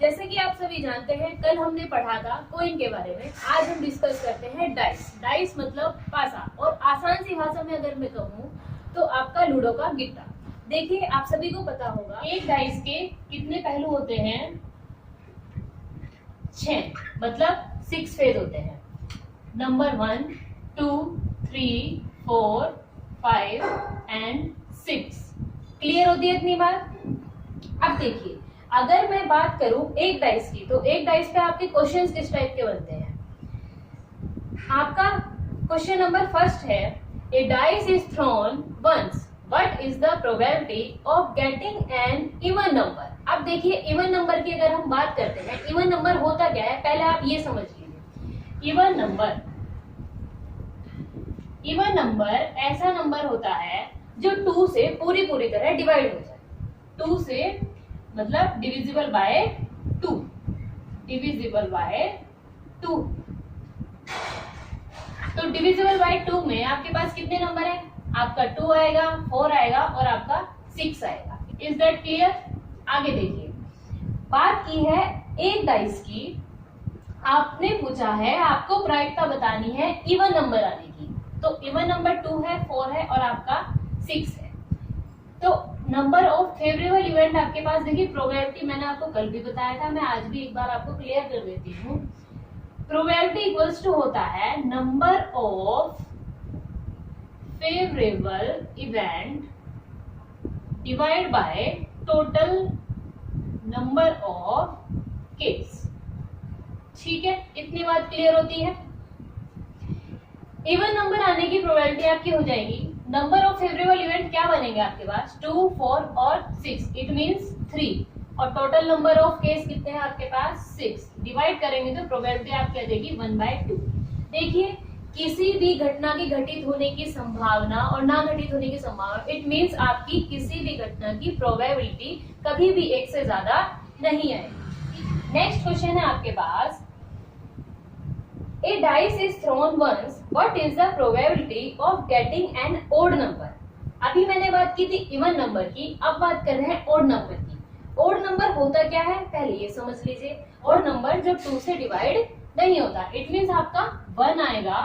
जैसे कि आप सभी जानते हैं, कल हमने पढ़ा था कॉइन के बारे में। आज हम डिस्कस करते हैं डाइस। डाइस मतलब पासा, और आसान सी भाषा में अगर मैं कहूँ तो आपका लूडो का गिट्टा। देखिए, आप सभी को पता होगा एक डाइस के कितने पहलू होते हैं? 6, मतलब 6 फेस होते हैं। Number 1, 2, 3, 4, 5 and 6। क्लियर होती है इतनी बात? अब देखिए, अगर मैं बात करूं एक डाइस की, तो एक डाइस पे आपके क्वेश्चंस किस टाइप के बनते हैं? आपका क्वेश्चन नंबर फर्स्ट है, a dice is thrown once, what is the probability of getting an even number? अब देखिए, इवन नंबर की अगर हम बात करते हैं, इवन नंबर होता क्या है, पहले आप ये समझ लीजिए। इवन नंबर ऐसा नंबर होता है जो 2 से पूरी तरह डिवाइड हो जाए। 2 से मतलब डिविजिबल बाय 2, डिविजिबल बाय 2। तो डिविजिबल बाय 2 में आपके पास कितने नंबर है? आपका 2 आएगा, 4 आएगा और आपका 6 आएगा। Is that clear? आगे देखिए, बात की है एक डाइस की। आपने पूछा है, आपको प्रायिकता बतानी है इवन नंबर आने की। तो इवन नंबर 2 है, 4 है और आपका 6 है। तो नंबर ऑफ फेवरेबल इवेंट आपके पास, देखिए प्रोबेबिलिटी मैंने आपको कल भी बताया था, मैं आज भी एक बार आपको क्लियर कर देती हूँ। प्रोबेबिलिटी इक्वल्स टू होता है number of favourable event divide by total number of case. ठीक है, इतनी बात क्लियर होती है। इवन नंबर आने की प्रोबेबिलिटी आपकी हो जाएगी, नंबर ऑफ फेवरेबल इवेंट क्या बनेंगे आपके पास? 2, 4 और 6, इट मींस 3। और टोटल नंबर ऑफ केस कितने हैं आपके पास? 6। डिवाइड करेंगे तो प्रोबेबिलिटी आपकी आ जाएगी 1/2। देखिए, किसी भी घटना के घटित होने की संभावना और ना घटित होने की संभावना, इट मींस आपकी किसी भी घटना की प्रोबेबिलिटी कभी भी 1 से ज्यादा नहीं आएगी। नेक्स्ट क्वेश्चन है आपके पास, A dice is thrown once. What is the probability of getting an odd number? अभी मैंने बात की थी इवन नंबर की, अब बात कर रहे हैं ओड नंबर की। ओड नंबर होता क्या है, पहले ये समझ लीजिए। ओड नंबर जो 2 से डिवाइड नहीं होता, इट मींस आपका 1 आएगा,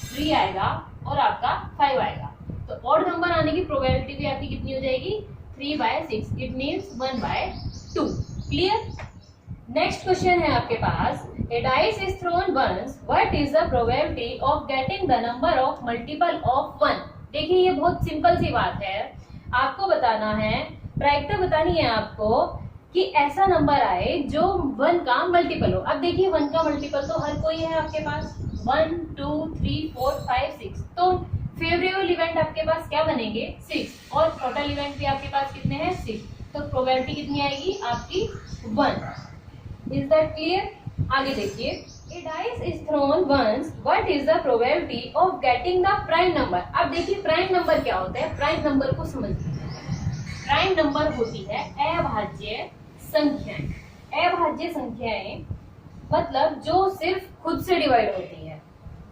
3 आएगा और आपका 5 आएगा। तो ओड नंबर आने की प्रोबेबिलिटी भी आपकी कितनी हो जाएगी? 3/6, it means 1/2। Clear? Next question है आपके पास, a dice is thrown once, what is the probability of getting the number of multiple of 1? देखिए, ये बहुत सिंपल सी बात है, आपको बताना है, प्रायिकता बतानी है आपको कि ऐसा नंबर आए जो 1 का मल्टीपल हो। अब देखिए, 1 का मल्टीपल तो हर कोई है आपके पास, 1, 2, 3, 4, 5, 6। तो फेवरेबल इवेंट आपके पास क्या बनेंगे? 6। और टोटल इवेंट भी आपके पास कितने हैं? 6। तो प्रोबेबिलिटी कितनी आएगी आपकी? 1। Is that clear? आगे देखिए, a dice is thrown once, what is the probability of getting the prime number? अब देखिए, प्राइम नंबर क्या होता है, प्राइम नंबर को समझ लीजिए। प्राइम नंबर होती है अभाज्य संख्याएं। अभाज्य संख्याएं मतलब जो सिर्फ खुद से डिवाइड होती है,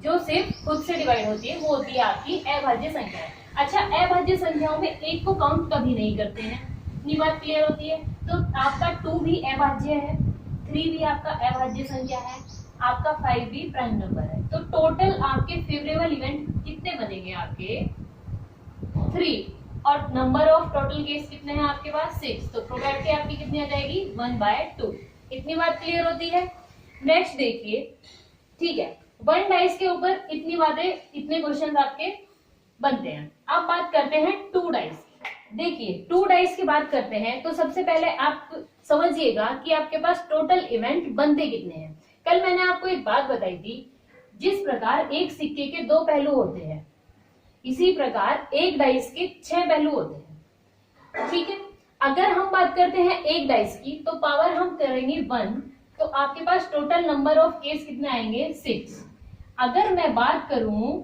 जो सिर्फ खुद से डिवाइड होती है, वो होती है आपकी अभाज्य संख्याएं। अच्छा, अभाज्य संख्याओं में एक को काउंट कभी नहीं करते हैं, इतनी बात क्लियर होती है। तो आपका 2 भी अभाज्य है, 3 भी आपका अभाज्य संख्या है, आपका 5 भी प्राइम नंबर है। तो टोटल आपके फेवरेबल इवेंट कितने बनेंगे? आपके 3। और नंबर ऑफ टोटल केस कितने हैं आपके पास? 6। तो प्रोबेबिलिटी आपकी कितनी आ जाएगी? 1/2। इतनी बात क्लियर होती है। नेक्स्ट देखिए, ठीक है, 1 डाइस के ऊपर इतनी बातें, इतने क्वेश्चन आपके बनते हैं। अब बात करते हैं 2 डाइस। देखिए, 2 डाइस की बात करते हैं तो सबसे पहले आप समझिएगा कि आपके पास टोटल इवेंट बनते कितने हैं। कल मैंने आपको एक बात बताई थी, जिस प्रकार एक सिक्के के 2 पहलू होते हैं, इसी प्रकार एक डाइस के 6 पहलू होते हैं। ठीक है, अगर हम बात करते हैं एक डाइस की, तो पावर हम करेंगे 1, तो आपके पास टोटल नंबर ऑफ केस कितने आएंगे? 6। अगर मैं बात करूं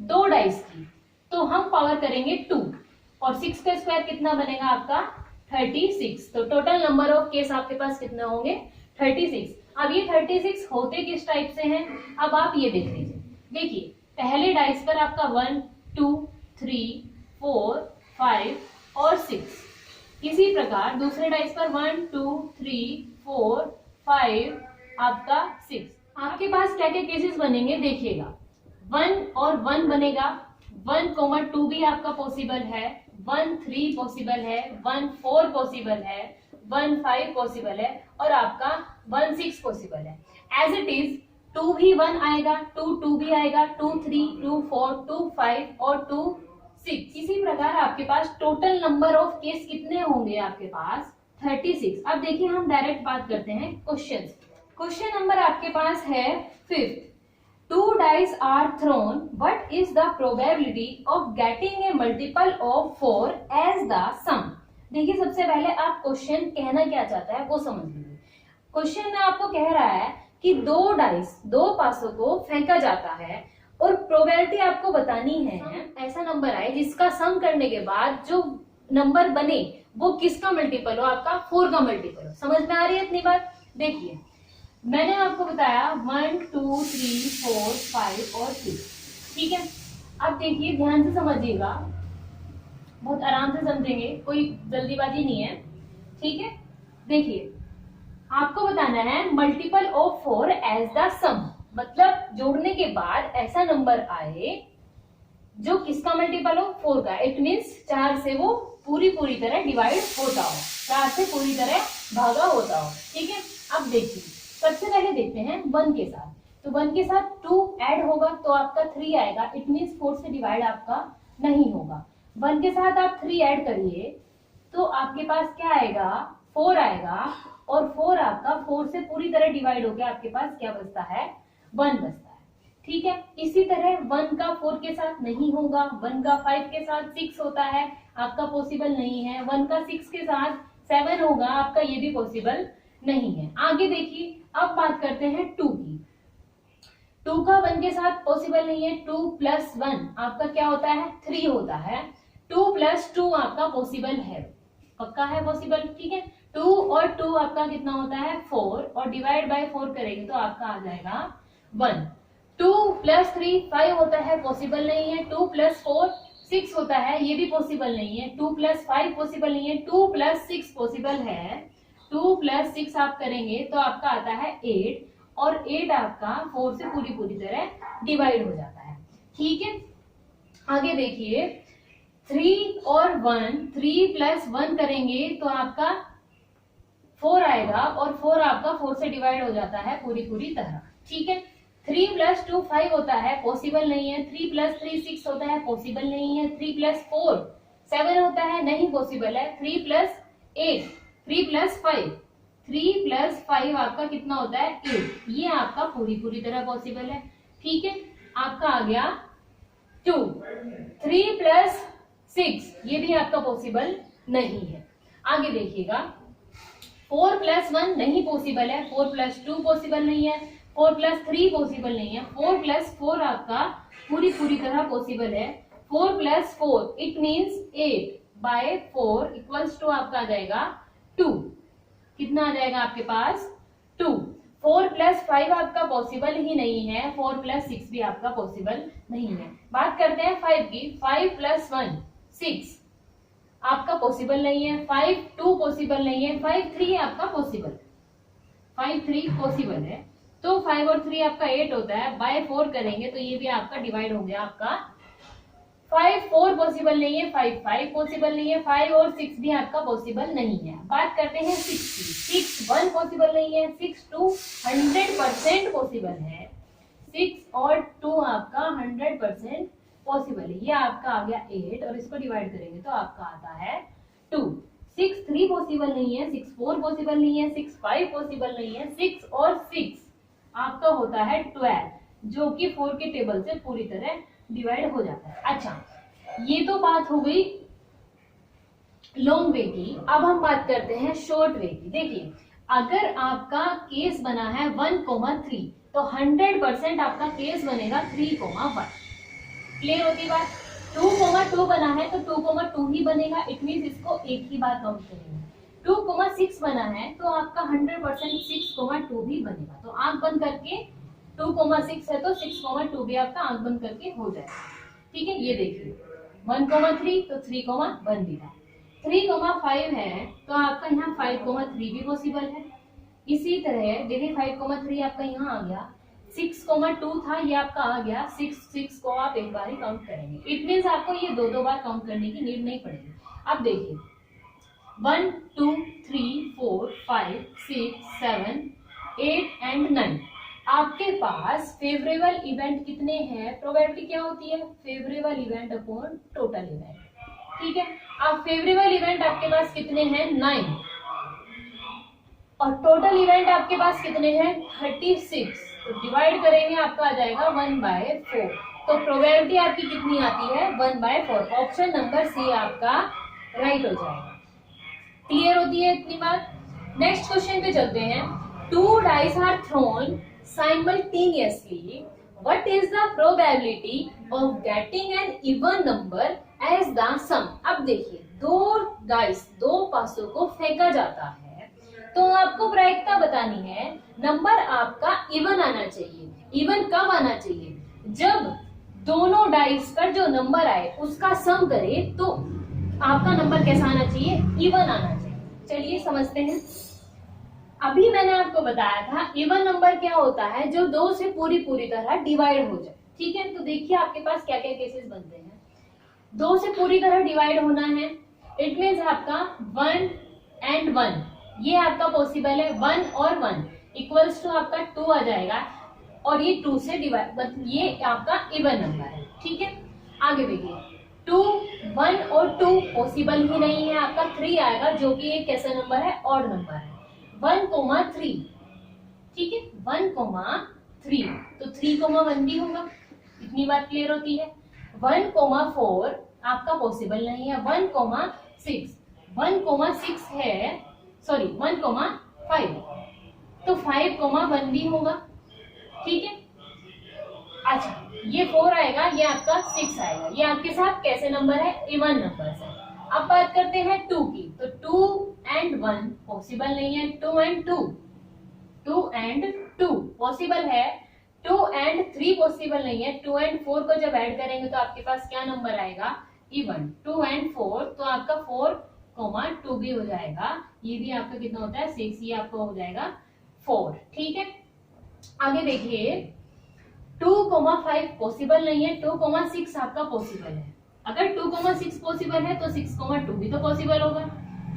2 डाइस की, तो हम पावर करेंगे 2, और 6 का स्क्वायर कितना बनेगा आपका? 36। तो टोटल नंबर ऑफ केस आपके पास कितने होंगे? 36। अब ये 36 होते किस टाइप से हैं, अब आप ये देख लीजिए। देखिए, पहले डाइस पर आपका 1, 2, 3, 4, 5 और 6, इसी प्रकार दूसरे डाइस पर 1 2 3 4 5 आपका 6। आपके पास क्या क्या केसेस बनेंगे देखिएगा, 1 और 1 बनेगा, 1,2 भी आपका पॉसिबल है, 1 3 पॉसिबल है, 1 4 पॉसिबल है, 1 5 पॉसिबल है और आपका 1 6 पॉसिबल है। एज इट इज 2 भी 1 आएगा, 2 2 भी आएगा, 2 3 2 4 2 5 और 2 6। इसी प्रकार आपके पास टोटल नंबर ऑफ केस कितने होंगे आपके पास 36। अब देखिए हम डायरेक्ट बात करते हैं क्वेश्चन। क्वेश्चन नंबर आपके पास है 5th, 2 dice are thrown, what is the probability of getting a multiple of 4 as the sum? देखिए सबसे पहले आप क्वेश्चन कहना क्या चाहता है वो समझ लीजिए। क्वेश्चन में आपको कह रहा है कि 2 डाइस, 2 पासों को फेंका जाता है और प्रोबेबिलिटी आपको बतानी है ऐसा नंबर आए जिसका सम करने के बाद जो नंबर बने वो किसका मल्टीपल हो, आपका 4 का मल्टीपल हो। समझ में आ रही है इतनी बात? देखिए मैंने आपको बताया 1 2 3 4 5 और 6, ठीक है। अब देखिए ध्यान से समझिएगा, बहुत आराम से समझेंगे, कोई जल्दीबाजी नहीं है, ठीक है। देखिए आपको बताना है मल्टीपल ऑफ 4 एज द सम, मतलब जोड़ने के बाद ऐसा नंबर आए जो किसका मल्टीपल हो 4 का। इट मीन्स 4 से वो पूरी तरह डिवाइड होता हो, 4 से पूरी तरह भागा होता हो, ठीक है। अब देखिए सबसे पहले देखते हैं 1 के साथ, तो 1 के साथ 2 ऐड होगा तो आपका 3 आएगा। इट मीन्स 4 से डिवाइड आपका नहीं होगा। 1 के साथ आप 3 ऐड करिए तो आपके पास क्या आएगा 4 आएगा और 4 आपका 4 से पूरी तरह डिवाइड होकर आपके पास क्या बचता है 1 बचता है, ठीक है। इसी तरह 1 का 4 के साथ नहीं होगा, 1 का 5 के साथ 6 होता है, आपका पॉसिबल नहीं है। 1 का 6 के साथ 7 होगा, आपका ये भी पॉसिबल नहीं है। आगे देखिए अब बात करते हैं 2 की। 2 का 1 के साथ पॉसिबल नहीं है, 2 + 1 आपका क्या होता है 3 होता है। 2 + 2 आपका पॉसिबल है, पक्का है पॉसिबल, ठीक है। 2 और 2 आपका कितना होता है 4 और डिवाइड बाय 4 करेंगे तो आपका आ जाएगा 1। 2 + 3 5 होता है, पॉसिबल नहीं है। 2 + 4 6 होता है, ये भी पॉसिबल नहीं है। 2 + 5 पॉसिबल नहीं है, 2 + 6 पॉसिबल है। 2 + 6 आप करेंगे तो आपका आता है 8 और 8 आपका 4 से पूरी तरह डिवाइड हो जाता है, ठीक है। आगे देखिए 3 और 1, 3 + 1 करेंगे तो आपका 4 आएगा और 4 आपका 4 से डिवाइड हो जाता है पूरी तरह, ठीक है। 3 + 2 5 होता है, पॉसिबल नहीं है। 3 + 3 6 होता है, पॉसिबल नहीं है। 3 + 4 7 होता है, नहीं पॉसिबल है। 3 + 8 3 + 5 3 + 5 आपका कितना होता है 8, ये आपका पूरी तरह पॉसिबल है, ठीक है। आपका आ गया 2। 3 + 6 ये भी आपका पॉसिबल नहीं है। आगे देखिएगा 4 + 1 नहीं पॉसिबल है, 4 + 2 पॉसिबल नहीं है, 4 + 3 पॉसिबल नहीं है। 4 + 4 आपका पूरी तरह पॉसिबल है। 4 + 4 इट मीन्स 8/4 = आपका आ जाएगा 2। कितना आ जाएगा आपके पास 2। 4 + 5 आपका पॉसिबल ही नहीं है, 4 + 6 भी आपका पॉसिबल नहीं है। बात करते हैं 5 की। 5 + 1 6 आपका पॉसिबल नहीं है। 5 2 पॉसिबल नहीं है। 5 3 आपका पॉसिबल, 5 3 पॉसिबल है। तो 5 और 3 आपका 8 होता है, बाय 4 करेंगे तो ये भी आपका डिवाइड हो गया आपका 5 4 पॉसिबल नहीं है, 5 5 पॉसिबल नहीं है, 5 और 6 भी आपका पॉसिबल नहीं है। बात करते हैं 6 की। 6 1 पॉसिबल नहीं है, 6 2 100% पॉसिबल है। 6 और 2 आपका 100% पॉसिबल है। ये आपका आ गया 8 और इसको डिवाइड करेंगे तो आपका आता है 2। 6 3 पॉसिबल नहीं है, 6 4 पॉसिबल नहीं है, 6 5 पॉसिबल नहीं है। 6 और 6 आपका होता है 12 जो कि 4 के टेबल से पूरी तरह डिवाइड हो जाता है। अच्छा ये तो बात हो गई लॉन्ग वे की। अब हम बात करते हैं शॉर्ट वे की। देखिए अगर आपका केस बना है 1,3 तो 100% आपका केस बनेगा 3,1। क्लियर होती बात? 2,2 बना है तो 2,2 ही बनेगा, इट मीन्स इसको एक ही बार काउंट करेंगे। 2,6 बना है तो आपका 100% 6,2 भी बनेगा। तो आंख बंद करके 2,6 है तो 6,2 भी आपका आंख बंद करके हो जाएगा, ठीक है। ये देखिए 1,3 तो 3,1 भी था। 3,5 है तो आपका यहाँ 5,3 भी पॉसिबल है। इसी तरह देखिए 5,3 आपका यहाँ आ गया, 6,2 था ये आपका आ गया, 6 को आप एक बार ही काउंट करेंगे। इट मीन्स आपको ये दो बार काउंट करने की नीड नहीं पड़ेगी। अब देखिए 1 2 3 4 5 6 7 8 एंड 9 आपके पास फेवरेबल इवेंट कितने हैं? प्रोबेबिलिटी क्या होती है? Favourable event upon total event. ठीक है, अब फेवरेबल इवेंट आपके पास कितने हैं? 9 और टोटल इवेंट आपके पास कितने हैं? 36। तो डिवाइड करेंगे आपका आ जाएगा 1/4। तो प्रोबेबिलिटी आपकी कितनी आती है? 1/4। ऑप्शन नंबर सी आपका राइट हो जाएगा। क्लियर होती है इतनी बात? नेक्स्ट क्वेश्चन पे चलते हैं। 2 dice are thrown simultaneously. What is the probability of getting an even number as the sum? अब देखिए 2 डाइस, 2 पासों को फेंका जाता है तो आपको प्रायिकता बतानी है, नंबर आपका इवन आना चाहिए। इवन कब आना चाहिए? जब दोनों डाइस का जो नंबर आए उसका सम करे तो आपका नंबर कैसा आना चाहिए? इवन आना चाहिए। चलिए समझते हैं। अभी मैंने आपको बताया था इवन नंबर क्या होता है? जो 2 से पूरी तरह डिवाइड हो जाए। ठीक है, तो देखिए आपके पास क्या क्या केसेस बनते हैं। 2 से पूरी तरह डिवाइड होना है, इट मीन्स आपका 1 एंड 1 ये आपका पॉसिबल है। 1 और 1 इक्वल्स टू आपका 2 आ जाएगा और ये 2 से डिवाइड, ये आपका इवन नंबर है। ठीक है, आगे देखिए 2 1 और 2 पॉसिबल ही नहीं है, आपका 3 आएगा जो कि एक कैसा नंबर है? ऑड नंबर है। 1,3 ठीक है, 1,3 तो 3,1 भी होगा। इतनी बात क्लियर होती है। 1,4 आपका पॉसिबल नहीं है। 1,6 1,6 है, सॉरी 1,5 तो 5,1 भी होगा। ठीक है, अच्छा ये 4 आएगा, ये आपका 6 आएगा। ये आपके साथ कैसे नंबर है? इवन नंबर है। अब बात करते हैं 2 की, तो 2 एंड 1 पॉसिबल नहीं है। 2 एंड 2 पॉसिबल है। 2 एंड 3 पॉसिबल नहीं है। 2 एंड 4 को जब ऐड करेंगे तो आपके पास क्या नंबर आएगा? इवन। 2 एंड 4 तो आपका 4,2 भी हो जाएगा। ये भी आपका कितना होता है? 6। ये आपका हो जाएगा 4। ठीक है, आगे देखिए 2,5 पॉसिबल नहीं है। 2,6 आपका पॉसिबल है। अगर 2,6 पॉसिबल है तो 6,2 भी तो पॉसिबल होगा।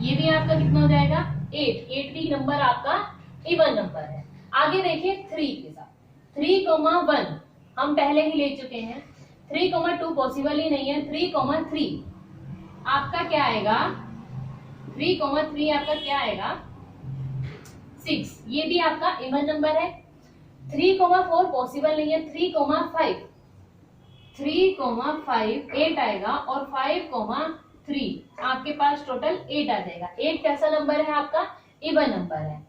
ये भी आपका कितना हो जाएगा? 8 भी नंबर आपका इवन नंबर है। आगे देखिए 3 के साथ 3,1 हम पहले ही ले चुके हैं। 3,2 पॉसिबल ही नहीं है। 3,3 आपका क्या आएगा? 3,3 आपका क्या आएगा? 6। ये भी आपका इवन नंबर है। 3,4 पॉसिबल नहीं है। 3,5 8 आएगा और 5,3 आपके पास टोटल 8 आ जाएगा। 8 कैसा नंबर है? आपका इवन नंबर है।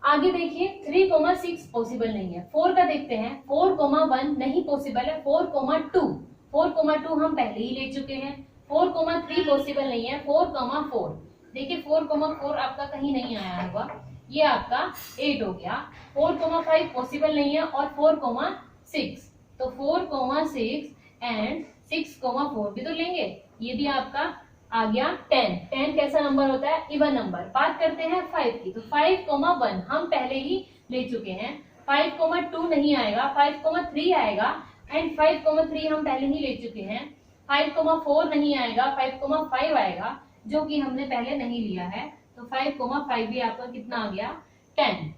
आगे देखिए 3,6 पॉसिबल नहीं है। 4 का देखते हैं। 4,1 नहीं पॉसिबल है। 4,2 हम पहले ही ले चुके हैं। 4,3 पॉसिबल नहीं है। 4,4 देखिए 4,4 आपका कहीं नहीं आया होगा, ये आपका 8 हो गया। 4,5 पॉसिबल नहीं है और 4,6 तो 4,6 एंड 6,4 भी तो लेंगे। ये भी आपका आ गया 10। 10 कैसा नंबर होता है? Even number. बात करते हैं 5 की, तो 5,1 हम पहले ही ले चुके हैं। 5,2 नहीं आएगा। 5,3 आएगा एंड 5,3 हम पहले ही ले चुके हैं। 5,4 नहीं आएगा। 5,5 आएगा जो कि हमने पहले नहीं लिया है। तो 5,5 भी आपका कितना आ गया? 10।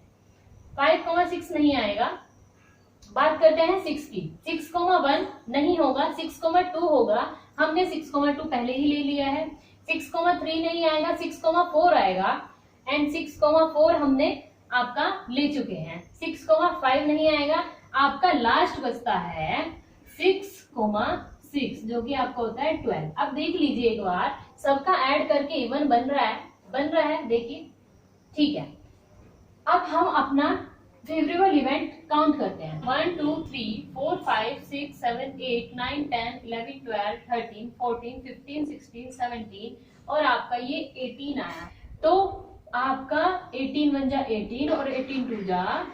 5,6 नहीं आएगा। बात करते हैं 6 की। 6,1 नहीं होगा। 6,2 होगा। हमने 6,2 पहले ही ले लिया है। 6,3 नहीं आएगा। 6,4 आएगा एंड 6,4 हमने आपका ले चुके हैं। 6,5 नहीं आएगा। आपका लास्ट बचता है 6,6 जो कि आपका होता है 12। अब देख लीजिए एक बार, सबका ऐड करके इवन बन रहा है देखिए। ठीक है, अब हम अपना फेवरेबल इवेंट काउंट करते हैं। 1 2 3 4 5 6 7 8 9 10 11 12 13 14 15 16 17 और आपका ये 18 आया। तो आपका 18 1 जा 18 और 18 2 जा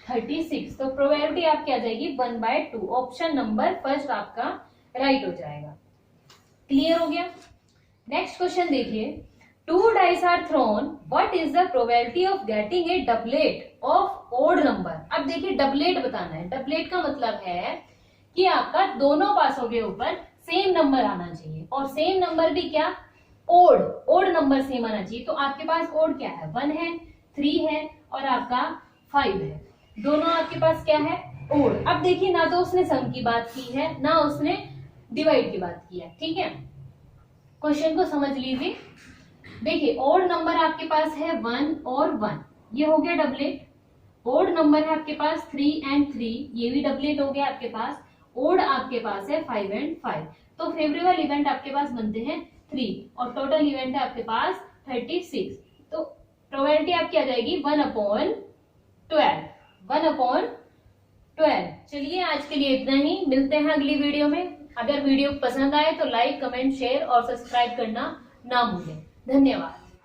36। तो प्रोबेबिलिटी आपकी आ जाएगी 1/2। ऑप्शन नंबर फर्स्ट आपका राइट हो जाएगा। क्लियर हो गया? नेक्स्ट क्वेश्चन देखिए, 2 dice are thrown, what is the probability of getting a doublet of odd number? अब देखिए डबलेट बताना है। डबलेट का मतलब है कि आपका दोनों पासों के ऊपर सेम नंबर आना चाहिए, और सेम नंबर भी क्या, ओड नंबर सेम आना चाहिए। तो आपके पास ओड क्या है, 1 है, 3 है और आपका 5 है, दोनों आपके पास क्या है, ओड। अब देखिए ना तो उसने सम की बात की है ना उसने डिवाइड की बात की है, ठीक है। क्वेश्चन को समझ लीजिए। देखिए ओड नंबर आपके पास है 1 और 1, ये हो गया डबलेट। ओड नंबर है आपके पास 3 एंड 3, ये भी डबलेट हो गया आपके पास। ओड आपके पास है 5 एंड 5, तो फेवरेबल इवेंट आपके पास बनते हैं 3 और टोटल इवेंट है आपके पास 36। तो प्रोबेबिलिटी आपकी आ जाएगी 1/12, 1/12। चलिए आज के लिए इतना ही, मिलते हैं अगली वीडियो में। अगर वीडियो पसंद आए तो लाइक, कमेंट, शेयर और सब्सक्राइब करना ना भूलें। धन्यवाद।